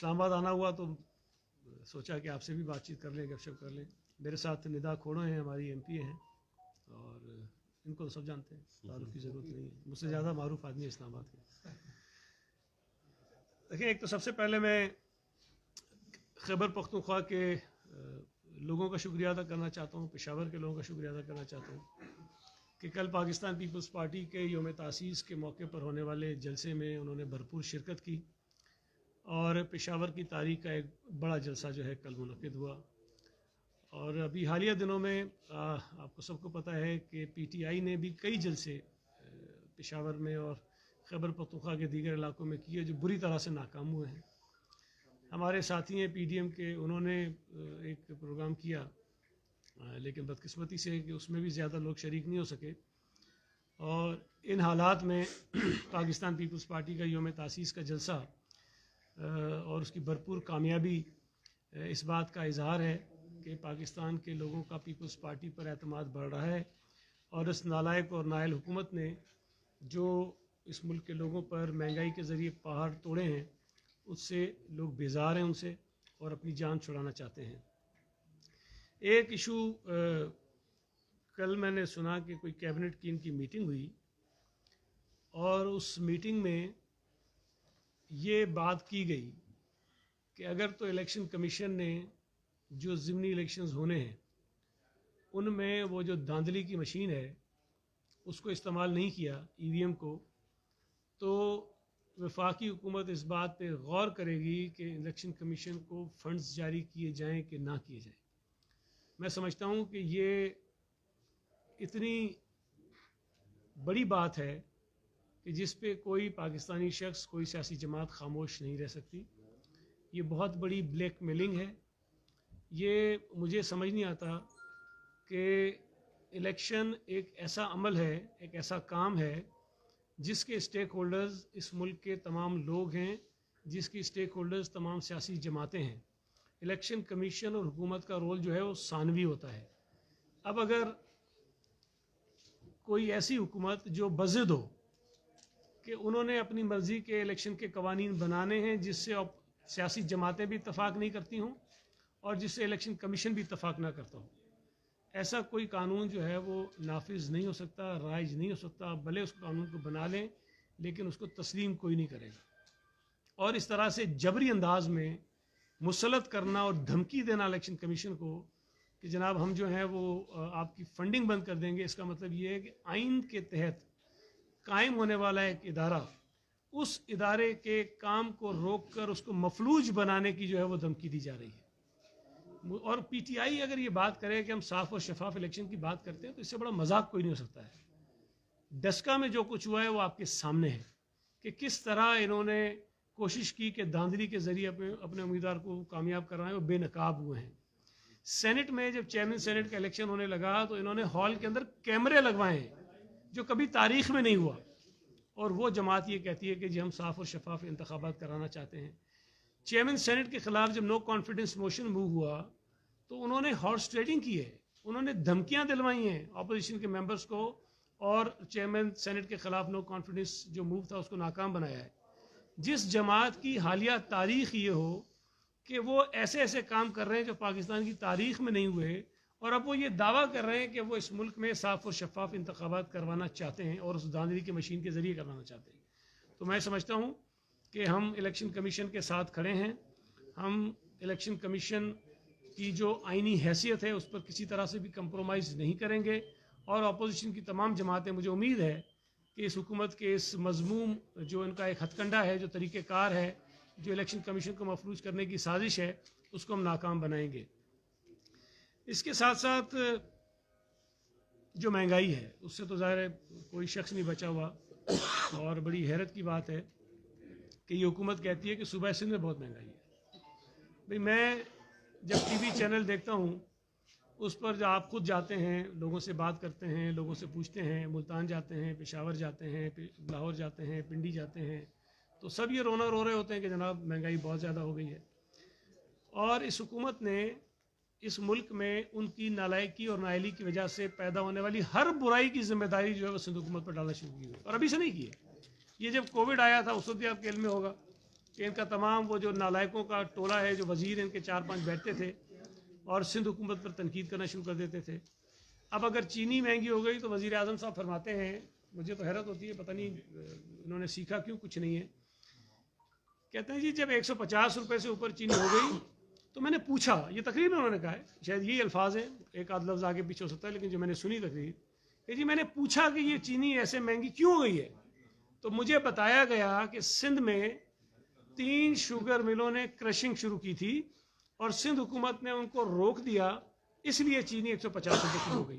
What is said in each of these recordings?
اسلام آباد آنا ہوا تو سوچا کہ آپ سے بھی بات چیت کر لیں، گپ شپ کر لیں. میرے ساتھ ندا کھوڑو ہیں، ہماری ایم پی ہیں، اور ان کو سب جانتے ہیں، تعارف کی ضرورت نہیں ہے، مجھ سے زیادہ معروف آدمی ہے اسلام آباد کے. دیکھیں، ایک تو سب سے پہلے میں خیبر پختونخوا کے لوگوں کا شکریہ ادا کرنا چاہتا ہوں، پشاور کے لوگوں کا شکریہ ادا کرنا چاہتا ہوں کہ کل پاکستان پیپلز پارٹی کے یوم تاسیس کے موقع پر ہونے والے جلسے میں انہوں نے بھرپور شرکت کی، اور پشاور کی تاریخ کا ایک بڑا جلسہ جو ہے کل منعقد ہوا. اور ابھی حالیہ دنوں میں آپ کو سب کو پتہ ہے کہ پی ٹی آئی نے بھی کئی جلسے پشاور میں اور خیبر پختونخوا کے دیگر علاقوں میں کیے جو بری طرح سے ناکام ہوئے ہیں. ہمارے ساتھی ہیں پی ڈی ایم کے، انہوں نے ایک پروگرام کیا، لیکن بدقسمتی سے کہ اس میں بھی زیادہ لوگ شریک نہیں ہو سکے. اور ان حالات میں پاکستان پیپلز پارٹی کا یوم تاسیس کا جلسہ اور اس کی بھرپور کامیابی اس بات کا اظہار ہے کہ پاکستان کے لوگوں کا پیپلز پارٹی پر اعتماد بڑھ رہا ہے، اور اس نالائق اور نائل حکومت نے جو اس ملک کے لوگوں پر مہنگائی کے ذریعے پہاڑ توڑے ہیں، اس سے لوگ بیزار ہیں ان سے، اور اپنی جان چھڑانا چاہتے ہیں. ایک ایشو کل میں نے سنا کہ کوئی کیبنٹ کی ان کی میٹنگ ہوئی، اور اس میٹنگ میں یہ بات کی گئی کہ اگر تو الیکشن کمیشن نے جو ضمنی الیکشنز ہونے ہیں ان میں وہ جو دھاندلی کی مشین ہے اس کو استعمال نہیں کیا، ای وی ایم کو، تو وفاقی حکومت اس بات پہ غور کرے گی کہ الیکشن کمیشن کو فنڈز جاری کیے جائیں کہ نہ کیے جائیں. میں سمجھتا ہوں کہ یہ اتنی بڑی بات ہے کہ جس پہ کوئی پاکستانی شخص، کوئی سیاسی جماعت خاموش نہیں رہ سکتی. یہ بہت بڑی بلیک میلنگ ہے. یہ مجھے سمجھ نہیں آتا کہ الیکشن ایک ایسا عمل ہے، ایک ایسا کام ہے جس کے اسٹیک ہولڈرز اس ملک کے تمام لوگ ہیں، جس کی اسٹیک ہولڈرز تمام سیاسی جماعتیں ہیں. الیکشن کمیشن اور حکومت کا رول جو ہے وہ ثانوی ہوتا ہے. اب اگر کوئی ایسی حکومت جو بضد ہو کہ انہوں نے اپنی مرضی کے الیکشن کے قوانین بنانے ہیں جس سے سیاسی جماعتیں بھی اتفاق نہیں کرتی ہوں اور جس سے الیکشن کمیشن بھی اتفاق نہ کرتا ہو، ایسا کوئی قانون جو ہے وہ نافذ نہیں ہو سکتا، رائج نہیں ہو سکتا. بھلے اس قانون کو بنا لیں لیکن اس کو تسلیم کوئی نہیں کرے گا. اور اس طرح سے جبری انداز میں مسلط کرنا اور دھمکی دینا الیکشن کمیشن کو کہ جناب ہم جو ہیں وہ آپ کی فنڈنگ بند کر دیں گے، اس کا مطلب یہ ہے کہ آئین کے تحت قائم ہونے والا ایک ادارہ، اس ادارے کے کام کو روک کر اس کو مفلوج بنانے کی جو ہے وہ دھمکی دی جا رہی ہے. اور پی ٹی آئی اگر یہ بات کرے کہ ہم صاف اور شفاف الیکشن کی بات کرتے ہیں تو اس سے بڑا مذاق کوئی نہیں ہو سکتا ہے. ڈسکا میں جو کچھ ہوا ہے وہ آپ کے سامنے ہے کہ کس طرح انہوں نے کوشش کی کہ دھاندلی کے ذریعے اپنے امیدوار کو کامیاب کروائیں، وہ بے نقاب ہوئے ہیں. سینٹ میں جب چیئرمین سینٹ کا الیکشن ہونے لگا تو انہوں نے ہال کے اندر کیمرے لگوائے ہیں جو کبھی تاریخ میں نہیں ہوا، اور وہ جماعت یہ کہتی ہے کہ جی ہم صاف اور شفاف انتخابات کرانا چاہتے ہیں. چیئرمین سینٹ کے خلاف جب نو کانفیڈنس موشن موو ہوا تو انہوں نے ہارس ٹریڈنگ کی ہے، انہوں نے دھمکیاں دلوائی ہیں اپوزیشن کے ممبرز کو، اور چیئرمین سینٹ کے خلاف نو کانفیڈنس جو موو تھا اس کو ناکام بنایا ہے. جس جماعت کی حالیہ تاریخ یہ ہو کہ وہ ایسے ایسے کام کر رہے ہیں جو پاکستان کی تاریخ میں نہیں ہوئے، اور اب وہ یہ دعویٰ کر رہے ہیں کہ وہ اس ملک میں صاف اور شفاف انتخابات کروانا چاہتے ہیں اور اس دھاندلی کی مشین کے ذریعے کروانا چاہتے ہیں. تو میں سمجھتا ہوں کہ ہم الیکشن کمیشن کے ساتھ کھڑے ہیں. ہم الیکشن کمیشن کی جو آئینی حیثیت ہے اس پر کسی طرح سے بھی کمپرومائز نہیں کریں گے، اور اپوزیشن کی تمام جماعتیں، مجھے امید ہے کہ اس حکومت کے اس مذموم جو ان کا ایک ہتھ کنڈا ہے، جو طریقہ کار ہے، جو الیکشن کمیشن کو مفلوج کرنے کی سازش ہے، اس کو ہم ناکام بنائیں گے. اس کے ساتھ ساتھ جو مہنگائی ہے اس سے تو ظاہر ہے کوئی شخص نہیں بچا ہوا، اور بڑی حیرت کی بات ہے کہ یہ حکومت کہتی ہے کہ صوبہ سندھ میں بہت مہنگائی ہے. بھئی میں جب ٹی وی چینل دیکھتا ہوں اس پر جو آپ خود جاتے ہیں، لوگوں سے بات کرتے ہیں، لوگوں سے پوچھتے ہیں، ملتان جاتے ہیں، پشاور جاتے ہیں، لاہور جاتے ہیں، پنڈی جاتے ہیں، تو سب یہ رو رہے ہوتے ہیں کہ جناب مہنگائی بہت زیادہ ہو گئی ہے. اور اس حکومت نے اس ملک میں ان کی نالائکی اور نااہلی کی وجہ سے پیدا ہونے والی ہر برائی کی ذمہ داری جو ہے وہ سندھ حکومت پر ڈالنا شروع کی ہے، اور ابھی سے نہیں کی ہے. یہ جب کووڈ آیا تھا اس وقت بھی آپ کے علم میں ہوگا کہ ان کا تمام وہ جو نالائقوں کا ٹولہ ہے، جو وزیر ان کے 4-5 بیٹھتے تھے اور سندھ حکومت پر تنقید کرنا شروع کر دیتے تھے. اب اگر چینی مہنگی ہو گئی تو وزیر اعظم صاحب فرماتے ہیں، مجھے تو حیرت ہوتی ہے، پتہ نہیں انہوں نے سیکھا کیوں، کچھ نہیں ہے. کہتے ہیں جی جب 150 روپے سے اوپر چینی ہو گئی تو میں نے پوچھا، یہ تقریر میں انہوں نے کہا ہے، شاید یہی الفاظ ہیں، ایک آدھ لفظ آگے پیچھے ہو سکتا ہے، لیکن جو میں نے سنی تقریر کہ جی میں نے پوچھا کہ یہ چینی ایسے مہنگی کیوں ہو گئی ہے، تو مجھے بتایا گیا کہ سندھ میں 3 شوگر ملوں نے کرشنگ شروع کی تھی اور سندھ حکومت نے ان کو روک دیا، اس لیے چینی 150 روپے کی ہو گئی.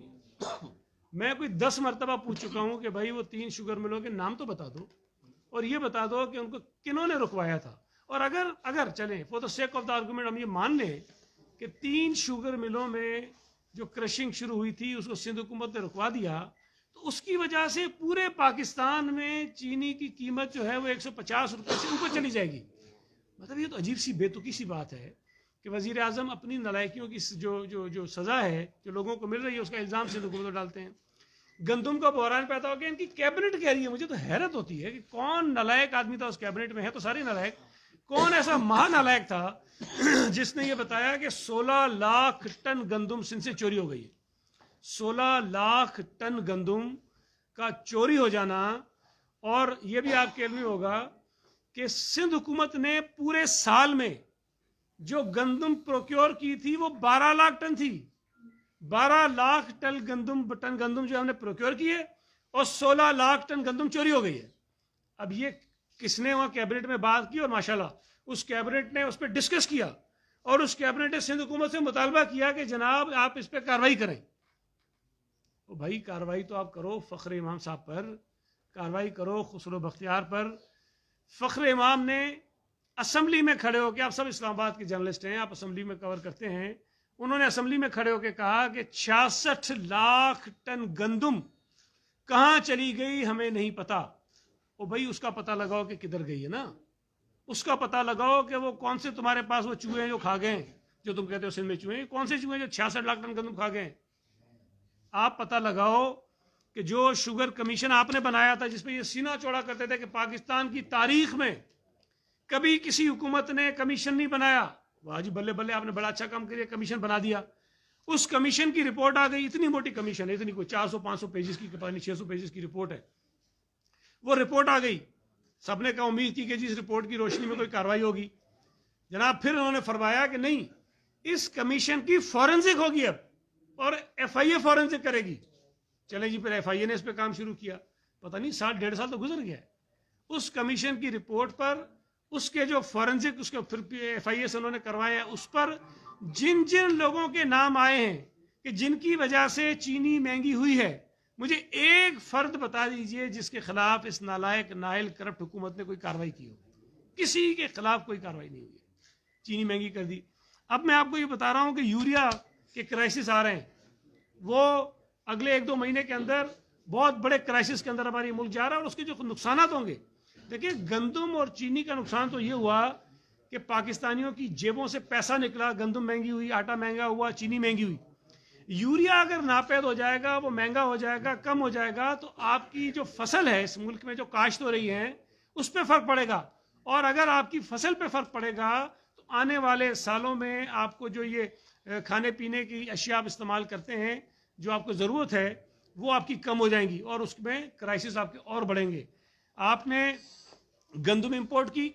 میں کوئی 10 مرتبہ پوچھ چکا ہوں کہ بھائی وہ 3 شوگر ملوں کے نام تو بتا دو اور یہ بتا دو کہ ان کو کنہوں نے رکوایا تھا. اور اگر چلیں for the sake of the argument ہم یہ مان لیں کہ 3 شوگر ملوں میں جو کرشنگ شروع ہوئی تھی اس کو سندھ حکومت نے رکوا دیا، تو اس کی وجہ سے پورے پاکستان میں چینی کی قیمت جو ہے وہ 150 روپے سے اوپر چلی جائے گی. مطلب یہ تو عجیب سی بے تکی سی بات ہے کہ وزیر اعظم اپنی نالائکیوں کی جو سزا ہے جو لوگوں کو مل رہی ہے اس کا الزام سندھ حکومت پر ڈالتے ہیں. گندم کا بحران پیدا ہو گیا، ان کی کیبنٹ کہہ رہی ہے. مجھے تو حیرت ہوتی ہے کہ کون نالائق آدمی تھا اس کیبنٹ میں، ہے تو سارے نالائق، کون ایسا مہا نالائق تھا جس نے یہ بتایا کہ 16 لاکھ ٹن گندم سندھ سے چوری ہو گئی ہے. 16 لاکھ ٹن گندم کا چوری ہو جانا. اور یہ بھی آپ کے علم میں ہوگا کہ سندھ حکومت نے پورے سال میں جو گندم پروکیور کی تھی وہ 12 لاکھ ٹن تھی. 12 لاکھ ٹن گندم جو ہم نے پروکیور کی ہے اور 16 لاکھ ٹن گندم چوری ہو گئی ہے. اب یہ کس نے وہاں کیبنٹ میں بات کی اور ماشاءاللہ اس کیبنٹ نے اس پہ ڈسکس کیا اور اس کیبنٹ نے سندھ حکومت سے مطالبہ کیا کہ جناب آپ اس پہ کارروائی کریں. تو بھائی کارروائی تو آپ کرو فخر امام صاحب پر، کارروائی کرو خسرو بختیار پر. فخر امام نے اسمبلی میں کھڑے ہو کے، آپ سب اسلام آباد کے جرنلسٹ ہیں، آپ اسمبلی میں کور کرتے ہیں، انہوں نے اسمبلی میں کھڑے ہو کے کہا کہ 66 لاکھ ٹن گندم کہاں چلی گئی ہمیں نہیں پتا. او بھائی اس کا پتہ لگاؤ کہ کدھر گئی ہے نا، اس کا پتہ لگاؤ کہ وہ کون سے تمہارے پاس وہ چوہے ہیں جو کھا گئے، جو تم کہتے ہو سندھ میں چوہے، کون سے چوہے جو 66 لاکھ ٹن گندم کھا گئے. آپ پتہ لگاؤ کہ جو شوگر کمیشن آپ نے بنایا تھا جس پہ یہ سینہ چوڑا کرتے تھے کہ پاکستان کی تاریخ میں کبھی کسی حکومت نے کمیشن نہیں بنایا، واہ جی بلے بلے آپ نے بڑا اچھا کام کیا، کمیشن بنا دیا. اس کمیشن کی رپورٹ آ گئی، اتنی موٹی کمیشن ہے، اتنی کوئی 400-500 پیجز کی، پتہ نہیں 600 پیجز کی رپورٹ ہے. وہ رپورٹ آ گئی، سب نے کہا امید کی کہ جی اس رپورٹ کی روشنی میں کوئی کارروائی ہوگی. جناب پھر انہوں نے فرمایا کہ نہیں، اس کمیشن کی فورنزک ہوگی اب اور ایف آئی اے فورنزک کرے گی. چلیں جی پھر ایف آئی اے نے اس پہ کام شروع کیا. پتہ نہیں 1.5 سال تو گزر گیا ہے. اس کمیشن کی رپورٹ پر اس کے جو فورنزک اس کے پھر ایف آئی اے سے انہوں نے کروایا، اس پر جن لوگوں کے نام آئے ہیں کہ جن کی وجہ سے چینی مہنگی ہوئی ہے، مجھے ایک فرد بتا دیجئے جس کے خلاف اس نالائق نائل کرپٹ حکومت نے کوئی کارروائی کی ہو. کسی کے خلاف کوئی کارروائی نہیں ہوئی، چینی مہنگی کر دی. اب میں آپ کو یہ بتا رہا ہوں کہ یوریا کے کرائسس آ رہے ہیں، وہ اگلے 1-2 مہینے کے اندر بہت بڑے کرائسس کے اندر ہماری ملک جا رہا ہے، اور اس کے جو نقصانات ہوں گے، دیکھیں گندم اور چینی کا نقصان تو یہ ہوا کہ پاکستانیوں کی جیبوں سے پیسہ نکلا، گندم مہنگی ہوئی، آٹا مہنگا ہوا، چینی مہنگی ہوئی. یوریا اگر ناپید ہو جائے گا، وہ مہنگا ہو جائے گا، کم ہو جائے گا، تو آپ کی جو فصل ہے اس ملک میں جو کاشت ہو رہی ہے اس پہ فرق پڑے گا. اور اگر آپ کی فصل پہ فرق پڑے گا تو آنے والے سالوں میں آپ کو جو یہ کھانے پینے کی اشیاء آپ استعمال کرتے ہیں جو آپ کو ضرورت ہے وہ آپ کی کم ہو جائیں گی اور اس میں کرائسس آپ کے اور بڑھیں گے. آپ نے گندم امپورٹ کی،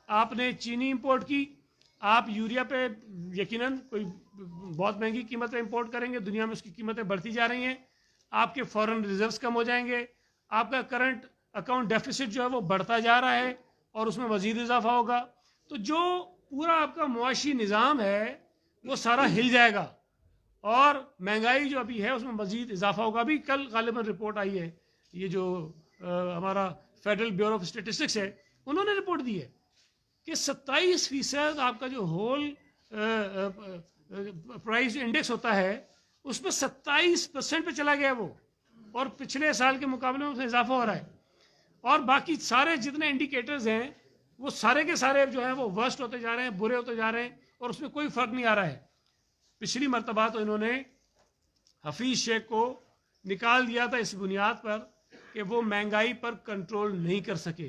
آپ نے چینی امپورٹ کی، آپ یوریا پہ یقیناً کوئی بہت مہنگی قیمت پہ امپورٹ کریں گے، دنیا میں اس کی قیمتیں بڑھتی جا رہی ہیں، آپ کے فورن ریزروز کم ہو جائیں گے، آپ کا کرنٹ اکاؤنٹ ڈیفیسٹ جو ہے وہ بڑھتا جا رہا ہے اور اس میں مزید اضافہ ہوگا. تو جو پورا آپ کا معاشی نظام ہے وہ سارا ہل جائے گا اور مہنگائی جو ابھی ہے اس میں مزید اضافہ ہوگا. ابھی کل غالباً رپورٹ آئی ہے، یہ جو ہمارا فیڈرل بیورو آف اسٹیٹسٹکس ہے، انہوں نے رپورٹ دی ہے کہ 27% آپ کا جو ہول پرائز انڈیکس ہوتا ہے اس میں 27% پہ چلا گیا وہ، اور پچھلے سال کے مقابلے میں اس میں اضافہ ہو رہا ہے. اور باقی سارے جتنے انڈیکیٹرز ہیں وہ سارے کے سارے جو ہیں وہ ورسٹ ہوتے جا رہے ہیں، برے ہوتے جا رہے ہیں، اور اس میں کوئی فرق نہیں آ رہا ہے. پچھلی مرتبہ تو انہوں نے حفیظ شیخ کو نکال دیا تھا اس بنیاد پر کہ وہ مہنگائی پر کنٹرول نہیں کر سکے.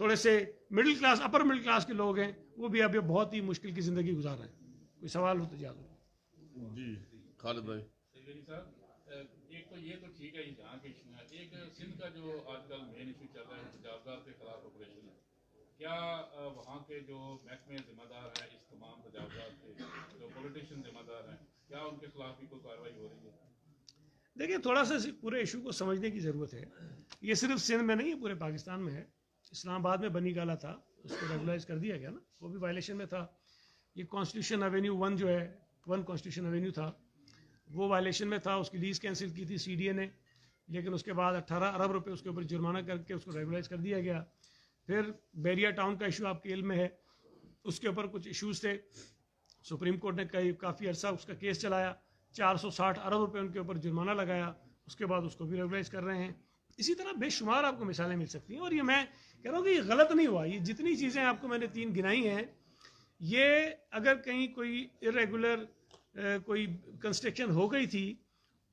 تھوڑے سے middle class upper middle class کے لوگ ہیں وہ بھی اب بہت ہی مشکل کی زندگی گزار رہے ہیں. کوئی سوال ہو تو جاؤ. جی خالد بھائی. ایک تو یہ تو ٹھیک ہے جہاں کے ایشو ہے, ایک سندھ کا جو آج کل مین ایشو چل رہا ہے تجاوزات کے خلاف آپریشن ہے. کیا وہاں کے جو محکمے ذمہ دار ہیں اس تمام تجاوزات کے, جو پولیٹیشین ذمہ دار ہیں, کیا ان کے خلاف بھی کوئی کارروائی ہو رہی ہے؟ دیکھیں تھوڑا سا پورے ایشو کو سمجھنے کی ضرورت ہے. یہ صرف سندھ میں نہیں ہے, پورے پاکستان میں ہے. اسلام آباد میں بنی گالا تھا, اس کو ریگولائز کر دیا گیا نا, وہ بھی وائلیشن میں تھا. یہ کانسٹیٹیوشن ایونیو 1 جو ہے, 1 کانسٹیٹیوشن ایونیو تھا, وہ وائلیشن میں تھا. اس کی لیز کینسل کی تھی سی ڈی اے نے, لیکن اس کے بعد 18 ارب روپے اس کے اوپر جرمانہ کر کے اس کو ریگولائز کر دیا گیا. پھر بیریا ٹاؤن کا ایشو آپ کے علم میں ہے, اس کے اوپر کچھ ایشوز تھے. سپریم کورٹ نے کافی عرصہ اس کا کیس چلایا, 460 ارب روپے ان کے اوپر جرمانہ لگایا. اس کے بعد اس کو بھی ریگولائز کر رہے ہیں. اسی طرح بے شمار آپ کو مثالیں مل سکتی ہیں. اور یہ میں کہہ رہا ہوں کہ یہ غلط نہیں ہوا. یہ جتنی چیزیں آپ کو میں نے 3 گنائی ہیں, یہ اگر کہیں کوئی ارریگولر کوئی کنسٹرکشن ہو گئی تھی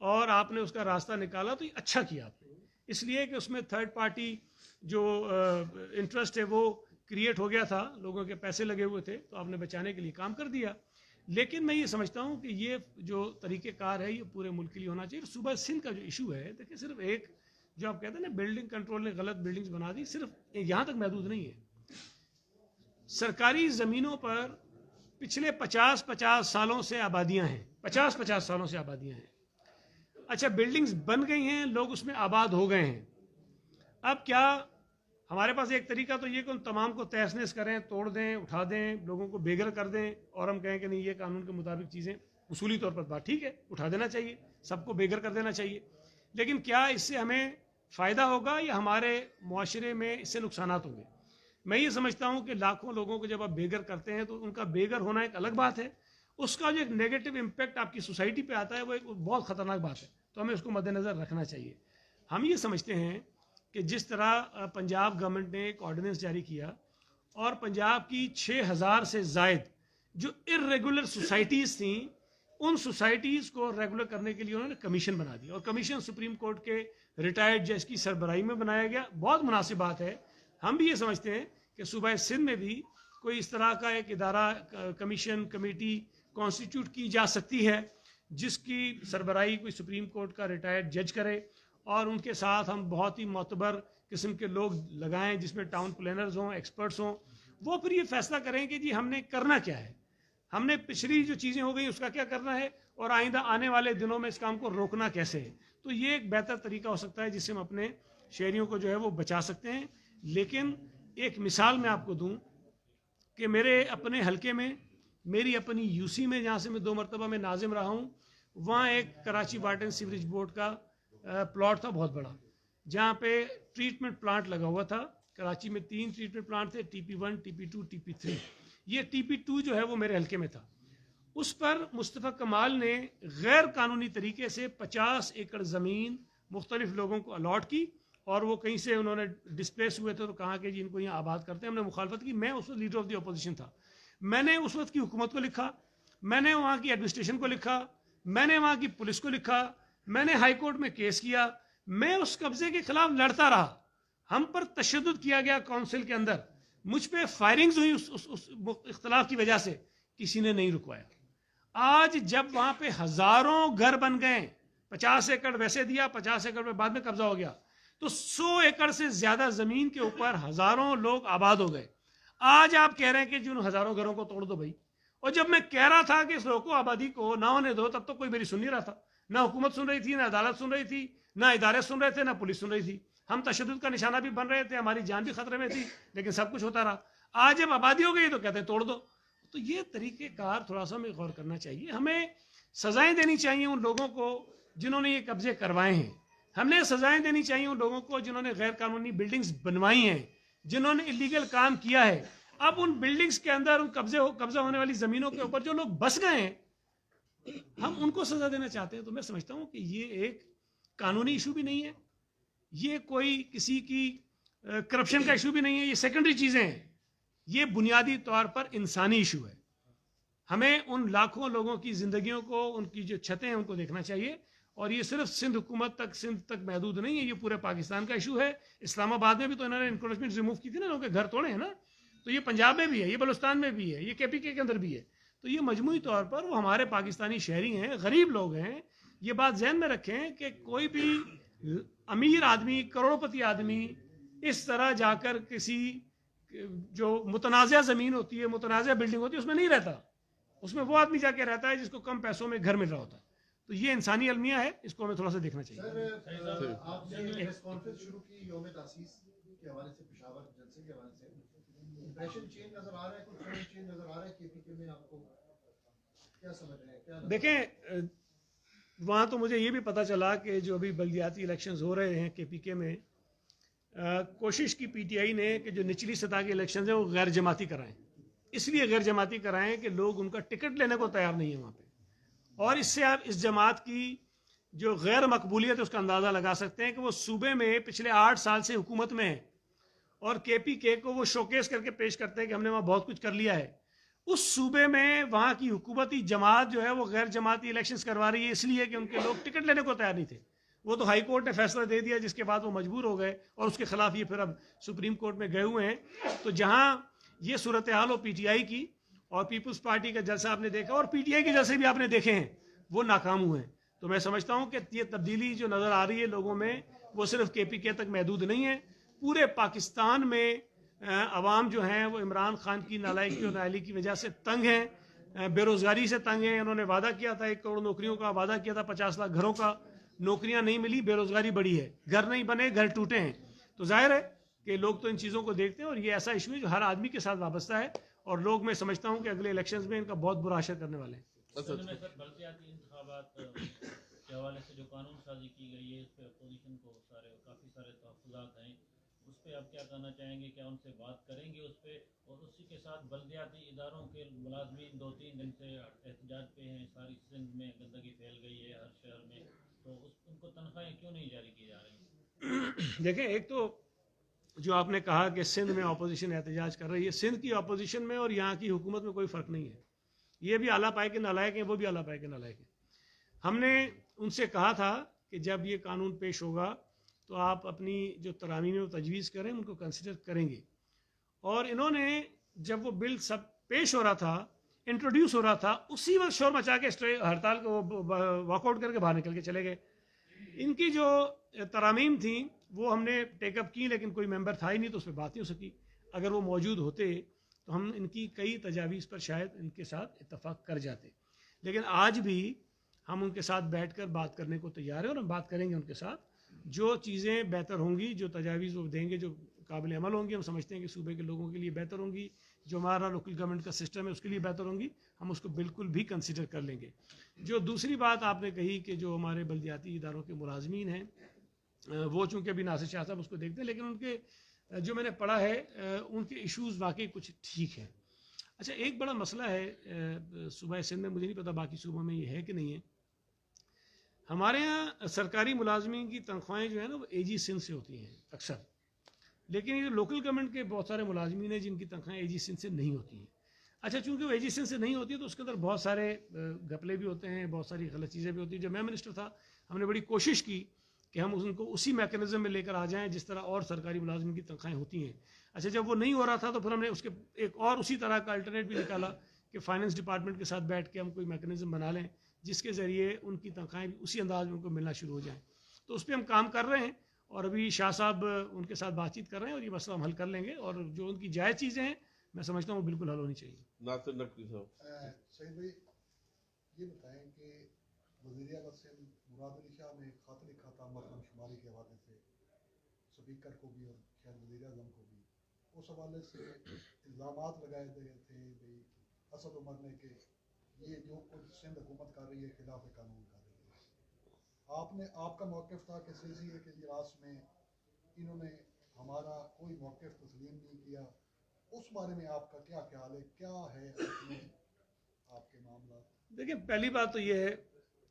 اور آپ نے اس کا راستہ نکالا تو یہ اچھا کیا آپ نے, اس لیے کہ اس میں تھرڈ پارٹی جو انٹرسٹ ہے وہ کریٹ ہو گیا تھا, لوگوں کے پیسے لگے ہوئے تھے, تو آپ نے بچانے کے لیے کام کر دیا. لیکن میں یہ سمجھتا ہوں کہ یہ جو طریقہ کار ہے یہ پورے ملک کے لیے ہونا چاہیے. صوبہ سندھ کا جو ایشو ہے, دیکھیں صرف ایک جو آپ کہتے ہیں نا بلڈنگ کنٹرول نے غلط بلڈنگز بنا دی, صرف یہاں تک محدود نہیں ہے. سرکاری زمینوں پر پچھلے 50 سالوں سے آبادیاں ہیں, 50 سالوں سے آبادیاں ہیں. اچھا بلڈنگز بن گئی ہیں, لوگ اس میں آباد ہو گئے ہیں. اب کیا ہمارے پاس ایک طریقہ تو یہ کہ ان تمام کو تہس نہس کریں, توڑ دیں, اٹھا دیں, لوگوں کو بے گھر کر دیں, اور ہم کہیں کہ نہیں یہ قانون کے مطابق چیزیں, اصولی طور پر بات ٹھیک ہے, اٹھا دینا چاہیے, سب کو بے گھر کر دینا چاہیے. لیکن کیا اس سے ہمیں فائدہ ہوگا یا ہمارے معاشرے میں اس سے نقصانات ہوں گے؟ میں یہ سمجھتا ہوں کہ لاکھوں لوگوں کو جب آپ بے گھر کرتے ہیں تو ان کا بے گھر ہونا ایک الگ بات ہے, اس کا جو ایک نیگیٹو امپیکٹ آپ کی سوسائٹی پہ آتا ہے وہ ایک بہت خطرناک بات ہے. تو ہمیں اس کو مد نظر رکھنا چاہیے. ہم یہ سمجھتے ہیں کہ جس طرح پنجاب گورنمنٹ نے ایک آرڈیننس جاری کیا اور پنجاب کی 6000 سے زائد جو ارریگولر سوسائٹیز تھیں, ان سوسائٹیز کو ریگولر کرنے کے لیے انہوں نے کمیشن بنا دی, اور کمیشن سپریم کورٹ کے ریٹائرڈ جج کی سربراہی میں بنایا گیا. بہت مناسب بات ہے. ہم بھی یہ سمجھتے ہیں کہ صوبہ سندھ میں بھی کوئی اس طرح کا ایک ادارہ, کمیشن, کمیٹی کانسٹیٹیوٹ کی جا سکتی ہے جس کی سربراہی کوئی سپریم کورٹ کا ریٹائرڈ جج کرے, اور ان کے ساتھ ہم بہت ہی معتبر قسم کے لوگ لگائیں جس میں ٹاؤن پلانرز ہوں, ایکسپرٹس ہوں. وہ پھر یہ فیصلہ کریں کہ جی ہم نے کرنا کیا ہے, ہم نے پچھلی جو چیزیں ہو گئی اس کا کیا کرنا ہے, اور آئندہ آنے والے دنوں میں اس کام کو روکنا کیسے ہے. تو یہ ایک بہتر طریقہ ہو سکتا ہے جس سے ہم اپنے شہریوں کو جو ہے وہ بچا سکتے ہیں. لیکن ایک مثال میں آپ کو دوں کہ میرے اپنے حلقے میں, میری اپنی یو سی میں جہاں سے میں 2 مرتبہ میں ناظم رہا ہوں, وہاں ایک Karachi water and sewerage board کا پلاٹ تھا بہت بڑا, جہاں پہ ٹریٹمنٹ پلانٹ لگا ہوا تھا. کراچی میں 3 ٹریٹمنٹ پلانٹ تھے, TP1, TP2, TP3. یہ TP2 جو ہے وہ میرے حلقے میں تھا. اس پر مصطفیٰ کمال نے غیر قانونی طریقے سے 50 ایکڑ زمین مختلف لوگوں کو الاٹ کی, اور وہ کہیں سے انہوں نے ڈسپلیس ہوئے تھے تو کہا کہ جی ان کو یہاں آباد کرتے ہیں. ہم نے مخالفت کی. میں اس وقت لیڈر آف دی اپوزیشن تھا. میں نے اس وقت کی حکومت کو لکھا, میں نے وہاں کی ایڈمنسٹریشن کو لکھا, میں نے وہاں کی پولیس کو لکھا, میں نے ہائی کورٹ میں کیس کیا, میں اس قبضے کے خلاف لڑتا رہا. ہم پر تشدد کیا گیا کونسل کے اندر, مجھ پہ فائرنگز ہوئی اس اختلاف کی وجہ سے, کسی نے نہیں رکوایا. آج جب وہاں پہ ہزاروں گھر بن گئے, 50 ایکڑ ویسے دیا, 50 ایکڑ میں بعد میں قبضہ ہو گیا, تو 100 ایکڑ سے زیادہ زمین کے اوپر ہزاروں لوگ آباد ہو گئے. آج آپ کہہ رہے ہیں کہ جن ہزاروں گھروں کو توڑ دو بھائی. اور جب میں کہہ رہا تھا کہ اس روکو آبادی کو نہ ہونے دو, تب تو کوئی میری سن نہیں رہا تھا. نہ حکومت سن رہی تھی, نہ عدالت سن رہی تھی, نہ ادارے سن رہے تھے, نہ پولیس سن رہی تھی. ہم تشدد کا نشانہ بھی بن رہے تھے, ہماری جان بھی خطرے میں تھی, لیکن سب کچھ ہوتا رہا. آج جب آبادی ہو گئی تو کہتے ہیں توڑ دو. تو یہ طریقہ کار تھوڑا سا ہمیں غور کرنا چاہیے. ہمیں سزائیں دینی چاہیے ان لوگوں کو جنہوں نے یہ قبضے کروائے ہیں. ہم نے سزائیں دینی چاہیے ان لوگوں کو جنہوں نے غیر قانونی بلڈنگز بنوائی ہیں, جنہوں نے الیگل کام کیا ہے. اب ان بلڈنگز کے اندر, ان قبضہ ہونے والی زمینوں کے اوپر جو لوگ بس گئے ہیں, ہم ان کو سزا دینا چاہتے ہیں. تو میں سمجھتا ہوں کہ یہ ایک قانونی ایشو بھی نہیں ہے, یہ کوئی کسی کی کرپشن کا ایشو بھی نہیں ہے, یہ سیکنڈری چیزیں ہیں. یہ بنیادی طور پر انسانی ایشو ہے. ہمیں ان لاکھوں لوگوں کی زندگیوں کو, ان کی جو چھتیں ہیں ان کو دیکھنا چاہیے, اور یہ صرف سندھ حکومت تک، سندھ تک محدود نہیں ہے، یہ پورے پاکستان کا ایشو ہے. اسلام آباد میں بھی تو انہوں نے انکروچمنٹ ریموو کی تھی نا، لوگوں کے گھر توڑے ہیں نا. تو یہ پنجاب میں بھی ہے، یہ بلوچستان میں بھی ہے، یہ KPK کے اندر بھی ہے. تو یہ مجموعی طور پر وہ ہمارے پاکستانی شہری ہیں، غریب لوگ ہیں. یہ بات ذہن میں رکھیں کہ کوئی بھی امیر آدمی، کروڑپتی آدمی اس طرح جا کر کسی جو متنازع زمین ہوتی ہے، متنازع بلڈنگ ہوتی ہے، اس میں نہیں رہتا. اس میں وہ آدمی جا کے رہتا ہے جس کو کم پیسوں میں گھر مل رہا ہوتا ہے. تو یہ انسانی المیہ ہے، اس کو ہمیں تھوڑا سا دیکھنا چاہیے. سر آپ نے پریس کانفرنس شروع کی یوم تاسیس کے حوالے سے، پشاور جلسے کے حوالے سے، امپریشن چینج نظر آ رہا ہے، کچھ چینج نظر آ رہا ہے KPK میں؟ آپ کو کیا سمجھ رہے ہیں؟ کیا دیکھیں وہاں تو مجھے یہ بھی پتہ چلا کہ جو ابھی بلدیاتی الیکشنز ہو رہے ہیں KPK میں، کوشش کی PTI نے کہ جو نچلی سطح کے الیکشنز ہیں وہ غیر جماعتی کرائیں. اس لیے غیر جماعتی کرائیں کہ لوگ ان کا ٹکٹ لینے کو تیار نہیں ہیں وہاں پہ. اور اس سے آپ اس جماعت کی جو غیر مقبولیت ہے اس کا اندازہ لگا سکتے ہیں کہ وہ صوبے میں پچھلے 8 سال سے حکومت میں ہے، اور KPK کو وہ شوکیس کر کے پیش کرتے ہیں کہ ہم نے وہاں بہت کچھ کر لیا ہے. اس صوبے میں وہاں کی حکومتی جماعت جو ہے وہ غیر جماعتی الیکشنز کروا رہی ہے، اس لیے کہ ان کے لوگ ٹکٹ لینے کو تیار نہیں تھے. وہ تو ہائی کورٹ نے فیصلہ دے دیا، جس کے بعد وہ مجبور ہو گئے، اور اس کے خلاف یہ پھر اب سپریم کورٹ میں گئے ہوئے ہیں. تو جہاں یہ صورتحال ہو PTI کی، اور پیپلز پارٹی کا جلسہ آپ نے دیکھا، اور PTI کے جلسے بھی آپ نے دیکھے ہیں، وہ ناکام ہوئے ہیں. تو میں سمجھتا ہوں کہ یہ تبدیلی جو نظر آ رہی ہے لوگوں میں، وہ صرف KPK تک محدود نہیں ہے. پورے پاکستان میں عوام جو ہیں وہ عمران خان کی نالائکی اور نااہلی کی وجہ سے تنگ ہیں، بے روزگاری سے تنگ ہیں. انہوں نے وعدہ کیا تھا 1 کروڑ نوکریوں کا، وعدہ کیا تھا 50 لاکھ گھروں کا، نوکریاں نہیں ملی، بے روزگاری بڑھی ہے، گھر نہیں بنے، گھر ٹوٹے ہیں. تو ظاہر ہے کہ لوگ تو ان چیزوں کو دیکھتے ہیں، اور یہ ایسا ایشو ہے جو ہر آدمی کے ساتھ وابستہ ہے، اور لوگ میں سمجھتا ہوں کہ اگلے الیکشنز میں ان کا بہت برا اثر کرنے والے ہیں. سندھ میں سر بلدیاتی انتخابات کے حوالے سے جو قانون سازی کی گئی ہے، اس پہ اپوزیشن کو کافی سارے تحفظات ہیں. اس پہ آپ کیا کہنا چاہیں گے؟ کیا ان سے بات کریں گے اس پہ؟ اور اسی کے ساتھ بلدیاتی اداروں کے ملازمین 2-3 دن سے احتجاج پہ ہیں، ساری سندھ میں گندگی پھیل گئی ہے ہر شہر میں، تو ان کو تنخواہیں کیوں نہیں جاری کی جا رہی؟ دیکھیں، ایک تو جو آپ نے کہا کہ سندھ میں اپوزیشن احتجاج کر رہی ہے، سندھ کی اپوزیشن میں اور یہاں کی حکومت میں کوئی فرق نہیں ہے. یہ بھی اعلیٰ پائے کے نالائق ہیں، وہ بھی اعلیٰ پائے کے نالائق ہیں. ہم نے ان سے کہا تھا کہ جب یہ قانون پیش ہوگا تو آپ اپنی جو ترامیم و تجویز کریں ان کو کنسیڈر کریں گے. اور انہوں نے جب وہ بل سب پیش ہو رہا تھا، انٹروڈیوس ہو رہا تھا، اسی وقت شور مچا کے ہڑتال کو واک آؤٹ کر کے باہر نکل کے چلے گئے. ان کی جو ترامیم تھیں وہ ہم نے ٹیک اپ کی، لیکن کوئی ممبر تھا ہی نہیں تو اس پہ بات نہیں ہو سکی. اگر وہ موجود ہوتے تو ہم ان کی کئی تجاویز پر شاید ان کے ساتھ اتفاق کر جاتے. لیکن آج بھی ہم ان کے ساتھ بیٹھ کر بات کرنے کو تیار ہیں، اور ہم بات کریں گے ان کے ساتھ. جو چیزیں بہتر ہوں گی، جو تجاویز وہ دیں گے، جو قابل عمل ہوں گی، ہم سمجھتے ہیں کہ صوبے کے لوگوں کے لیے بہتر ہوں گی، جو ہمارا لوکل گورنمنٹ کا سسٹم ہے اس کے لیے بہتر ہوں گی، ہم اس کو بالکل بھی کنسیڈر کر لیں گے. جو دوسری بات آپ نے کہی کہ جو ہمارے بلدیاتی اداروں کے ملازمین ہیں، وہ چونکہ ابھی ناصر شاہ صاحب اس کو دیکھتے ہیں، لیکن ان کے جو میں نے پڑھا ہے ان کے ایشوز واقعی کچھ ٹھیک ہیں. اچھا، ایک بڑا مسئلہ ہے صوبہ سندھ میں، مجھے نہیں پتا باقی صوبوں میں یہ ہے کہ نہیں ہے. ہمارے ہاں سرکاری ملازمین کی تنخواہیں جو ہیں نا وہ AG سندھ سے ہوتی ہیں اکثر، لیکن یہ لوکل گورنمنٹ کے بہت سارے ملازمین ہیں جن کی تنخواہیں AG سندھ سے نہیں ہوتی ہیں. اچھا، چونکہ وہ AG سندھ سے نہیں ہوتی ہے تو اس کے اندر بہت سارے گھپلے بھی ہوتے ہیں، بہت ساری غلط چیزیں بھی ہوتی ہیں. جب میں منسٹر تھا ہم نے بڑی کوشش کی کہ ہم ان کو اسی میکینزم میں لے کر آ جائیں جس طرح اور سرکاری ملازمین کی تنخواہیں ہوتی ہیں. اچھا، جب وہ نہیں ہو رہا تھا تو پھر ہم نے اس کے ایک اور اسی طرح کا الٹرنیٹ بھی نکالا کہ فائنانس ڈپارٹمنٹ کے ساتھ بیٹھ کے ہم کوئی میکینزم بنا لیں جس کے ذریعے ان کی تنخواہیں بھی اسی انداز میں ان کو ملنا شروع ہو جائیں. تو اس پہ ہم کام کر رہے ہیں، اور ابھی شاہ صاحب ان کے ساتھ بات چیت کر رہے ہیں، اور یہ مسئلہ ہم حل کر لیں گے. اور جو ان کی جائز چیزیں ہیں میں سمجھتا ہوں وہ بالکل حل ہونی چاہیے. ناصر نقوی صاحب، سعید بھائی یہ بتائیں کہ وزیر اعلیٰ سندھ مراد علی شاہ نے ایک خط لکھا تھا مردم شماری کے حوالے سے اسپیکر کو بھی اور شاید وزیر اعظم کو بھی. اس حوالے سے الزامات لگائے گئے تھے بھائی اسد عمر نے کہ یہ جو کچھ سندھ حکومت کر رہی ہے خلاف قانون کر رہی ہے. آپ کا موقف تھا کہ سلسلے کے اجلاس میں انہوں نے ہمارا کوئی موقف تسلیم نہیں کیا. اس بارے میں آپ کا کیا خیال ہے؟ کیا ہے آپ کے معاملات؟ دیکھیں، پہلی بات تو یہ ہے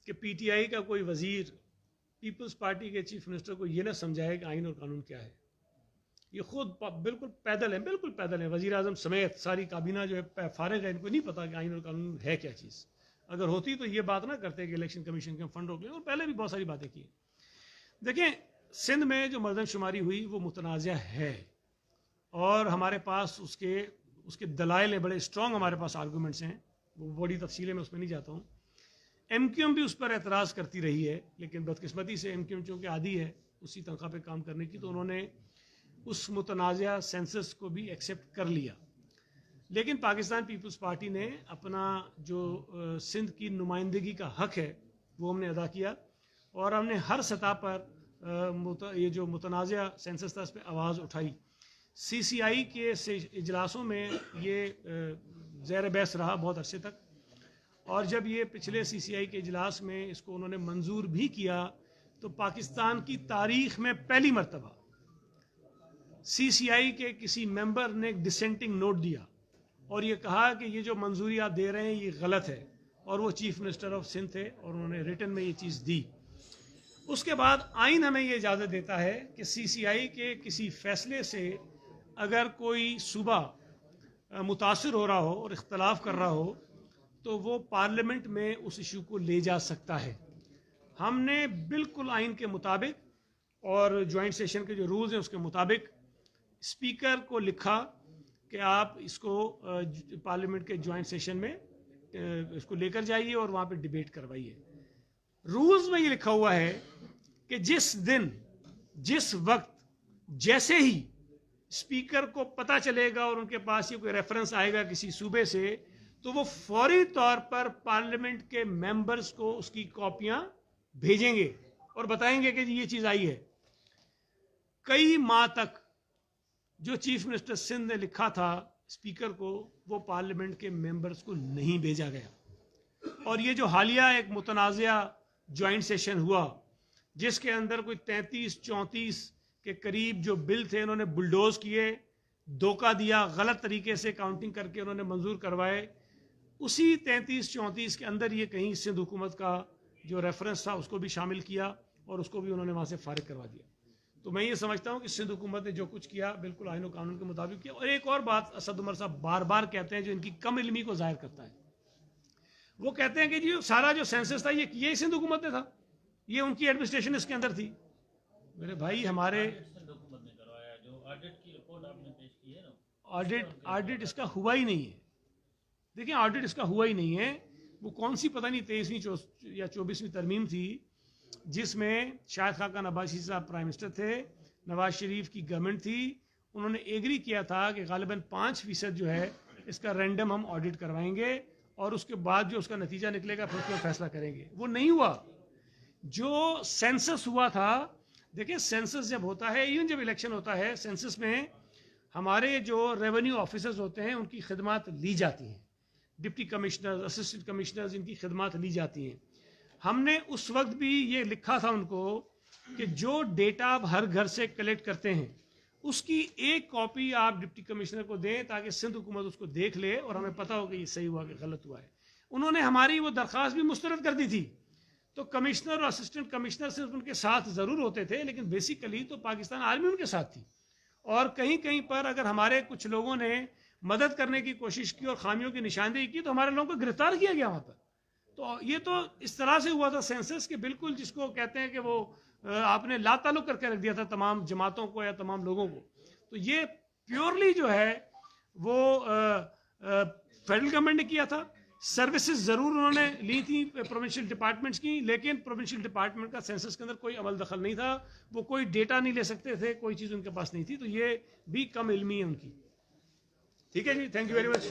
کہ PTI کا کوئی وزیر پیپلز پارٹی کے چیف منسٹر کو یہ نہ سمجھائے کہ آئین اور قانون کیا ہے. یہ خود بالکل پیدل ہیں، وزیر اعظم سمیت ساری کابینہ جو ہے فارغ ہے، ان کو نہیں پتا کہ آئین اور قانون ہے کیا چیز. اگر ہوتی تو یہ بات نہ کرتے کہ الیکشن کمیشن کے فنڈ روک لیں، اور پہلے بھی بہت ساری باتیں کی ہیں۔ دیکھیں سندھ میں جو مردم شماری ہوئی وہ متنازع ہے، اور ہمارے پاس اس کے دلائل ہیں، بڑے اسٹرانگ ہمارے پاس آرگومنٹس ہیں، وہ بڑی تفصیلیں میں اس میں نہیں جاتا ہوں۔ ایم کیو ایم بھی اس پر اعتراض کرتی رہی ہے، لیکن بدقسمتی سے ایم کیو ایم چونکہ عادی ہے اسی تنخواہ پہ کام کرنے کی، تو انہوں نے اس متنازع سینسس کو بھی ایکسیپٹ کر لیا۔ لیکن پاکستان پیپلز پارٹی نے اپنا جو سندھ کی نمائندگی کا حق ہے وہ ہم نے ادا کیا، اور ہم نے ہر سطح پر یہ جو متنازع سینسس تھا اس پہ آواز اٹھائی۔ سی سی آئی کے اجلاسوں میں یہ زیر بحث رہا بہت عرصے تک، اور جب یہ پچھلے سی سی آئی کے اجلاس میں اس کو انہوں نے منظور بھی کیا تو پاکستان کی تاریخ میں پہلی مرتبہ سی سی آئی کے کسی ممبر نے ایک ڈسینٹنگ نوٹ دیا اور یہ کہا کہ یہ جو منظوری آپ دے رہے ہیں یہ غلط ہے، اور وہ چیف منسٹر آف سندھ تھے اور انہوں نے ریٹن میں یہ چیز دی۔ اس کے بعد آئین ہمیں یہ اجازت دیتا ہے کہ سی سی آئی کے کسی فیصلے سے اگر کوئی صوبہ متاثر ہو رہا ہو اور اختلاف کر رہا ہو تو وہ پارلیمنٹ میں اس ایشو کو لے جا سکتا ہے۔ ہم نے بالکل آئین کے مطابق اور جوائنٹ سیشن کے جو رولز ہیں اس کے مطابق اسپیکر کو لکھا کہ آپ اس کو پارلیمنٹ کے جوائنٹ سیشن میں اس کو لے کر جائیے اور وہاں پہ ڈیبیٹ کروائیے۔ رولز میں یہ لکھا ہوا ہے کہ جس دن جس وقت جیسے ہی اسپیکر کو پتہ چلے گا اور ان کے پاس یہ کوئی ریفرنس آئے گا کسی صوبے سے تو وہ فوری طور پر پارلیمنٹ کے ممبرز کو اس کی کاپیاں بھیجیں گے اور بتائیں گے کہ یہ چیز آئی ہے۔ کئی ماہ تک جو چیف منسٹر سندھ نے لکھا تھا اسپیکر کو وہ پارلیمنٹ کے ممبرز کو نہیں بھیجا گیا، اور یہ جو حالیہ ایک متنازع جوائنٹ سیشن ہوا جس کے اندر کوئی 33-34 کے قریب جو بل تھے انہوں نے بلڈوز کیے، دھوکہ دیا، غلط طریقے سے کاؤنٹنگ کر کے انہوں نے منظور کروائے، اسی 33-34 کے اندر یہ کہیں سندھ حکومت کا جو ریفرنس تھا اس کو بھی شامل کیا اور اس کو بھی انہوں نے وہاں سے فارغ کروا دیا۔ تو میں یہ سمجھتا ہوں کہ سندھ حکومت نے جو کچھ کیا بالکل آئین و قانون کے مطابق کیا۔ اور ایک اور بات اسد عمر صاحب بار بار کہتے ہیں جو ان کی کم علمی کو ظاہر کرتا ہے، وہ کہتے ہیں کہ جی سارا جو سینسس تھا یہ سندھ حکومت نے تھا، یہ ان کی ایڈمنسٹریشن اس کے اندر تھی۔ میرے بھائی ہمارے حکومت نے کروایا، جو آڈٹ کی رپورٹ آپ نے پیش کی ہے نا، آڈٹ اس کا ہوا ہی نہیں ہے۔ دیکھیں آڈٹ اس کا ہوا ہی نہیں ہے، وہ کون سی پتہ نہیں 23ویں یا 24ویں ترمیم تھی جس میں شاہد خاقان عباسی صاحب پرائم منسٹر تھے، نواز شریف کی گورنمنٹ تھی، انہوں نے ایگری کیا تھا کہ غالباً 5% جو ہے اس کا رینڈم ہم آڈٹ کروائیں گے اور اس کے بعد جو اس کا نتیجہ نکلے گا پھر اس میں فیصلہ کریں گے۔ وہ نہیں ہوا۔ جو سینسس ہوا تھا، دیکھیں سینسس جب ہوتا ہے، ایون جب الیکشن ہوتا ہے، سینسس میں ہمارے جو ریونیو آفیسرز ہوتے ہیں ان کی خدمات لی جاتی ہیں، ڈپٹی کمشنرز، اسسٹنٹ کمشنرز، ان کی خدمات لی جاتی ہیں۔ ہم نے اس وقت بھی یہ لکھا تھا ان کو کہ جو ڈیٹا آپ ہر گھر سے کلیکٹ کرتے ہیں اس کی ایک کاپی آپ ڈپٹی کمشنر کو دیں تاکہ سندھ حکومت اس کو دیکھ لے اور ہمیں پتہ ہو کہ یہ صحیح ہوا کہ غلط ہوا ہے۔ انہوں نے ہماری وہ درخواست بھی مسترد کر دی تھی، تو کمشنر اور اسسٹنٹ کمشنر صرف ان کے ساتھ ضرور ہوتے تھے لیکن بیسیکلی تو پاکستان آرمی ان کے ساتھ تھی، اور کہیں کہیں پر اگر ہمارے کچھ لوگوں نے مدد کرنے کی کوشش کی اور خامیوں کی نشاندہی کی تو ہمارے لوگوں کو گرفتار کیا گیا وہاں پر۔ تو یہ تو اس طرح سے ہوا تھا سینسس کہ بالکل جس کو کہتے ہیں کہ وہ آپ نے لا تعلق کر کے رکھ دیا تھا تمام جماعتوں کو یا تمام لوگوں کو۔ تو یہ پیورلی جو ہے وہ فیڈرل گورنمنٹ نے کیا تھا۔ سروسز ضرور انہوں نے لی تھی پروونشل ڈپارٹمنٹس کی، لیکن پروونشل ڈپارٹمنٹ کا سینسس کے اندر کوئی عمل دخل نہیں تھا، وہ کوئی ڈیٹا نہیں لے سکتے تھے، کوئی چیز ان کے پاس نہیں تھی۔ تو یہ بھی کم علمی ہے ان کی۔ ٹھیک ہے جی، تھینک یو ویری مچ۔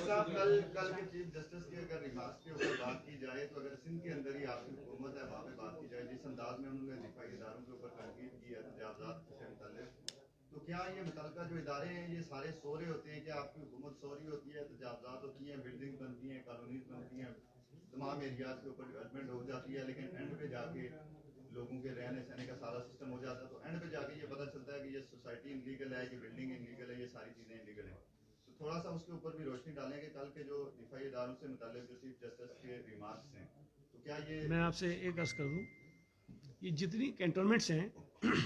کل کے چیف جسٹس کی اگر ریمارکس کے اوپر بات کی جائے تو اگر سندھ کے اندر ہی آپ کی حکومت ہے وہاں پہ بات کی جائے جس انداز میں انہوں نے دفاعی اداروں کے اوپر تنقید کی ہے تجاوزات سے متعلق، تو کیا یہ متعلقہ جو ادارے ہیں یہ سارے سو رہے ہوتے ہیں کہ آپ کی حکومت سو رہی ہوتی ہے، تجاوزات ہوتی ہیں، بلڈنگ بنتی ہیں، کالونیز بنتی ہیں، تمام ایریاز کے اوپر ڈیولپمنٹ ہو جاتی ہے، لیکن اینڈ پہ جا کے لوگوں کے رہنے سہنے کا سارا سسٹم ہو جاتا ہے، تو اینڈ پہ جا کے یہ پتہ چلتا ہے کہ یہ سوسائٹی انلیگل ہے، یہ بلڈنگ انلیگل ہے، یہ ساری چیزیں انلیگل ہیں۔ تو تھوڑا سا اس کے اوپر بھی روشنی ڈالیں کہ کل کے جو دفاعی اداروں سے متعلق جو چیف جسٹس کے ریمارکس ہیں تو کیا یہ، میں آپ سے ایک عرض کر دوں، یہ جتنی کینٹونمنٹس ہیں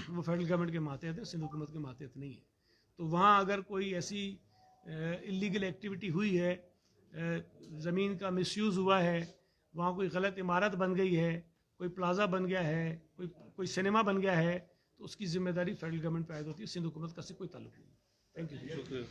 وہ فیڈرل گورنمنٹ کے ماتحت ہیں، سندھ حکومت کے ماتحت نہیں ہے۔ تو وہاں اگر کوئی ایسی انلیگل ایکٹیویٹی ہوئی ہے، زمین کا مس یوز ہوا ہے وہاں کوئی غلط عمارت بن گئی ہے, کوئی پلازا بن گیا ہے, کوئی سنیما بن گیا ہے, تو اس کی ذمہ داری فیڈرل گورنمنٹ پہ عائد ہوتی ہے, سندھ حکومت کا سے کوئی تعلق نہیں. Thank you.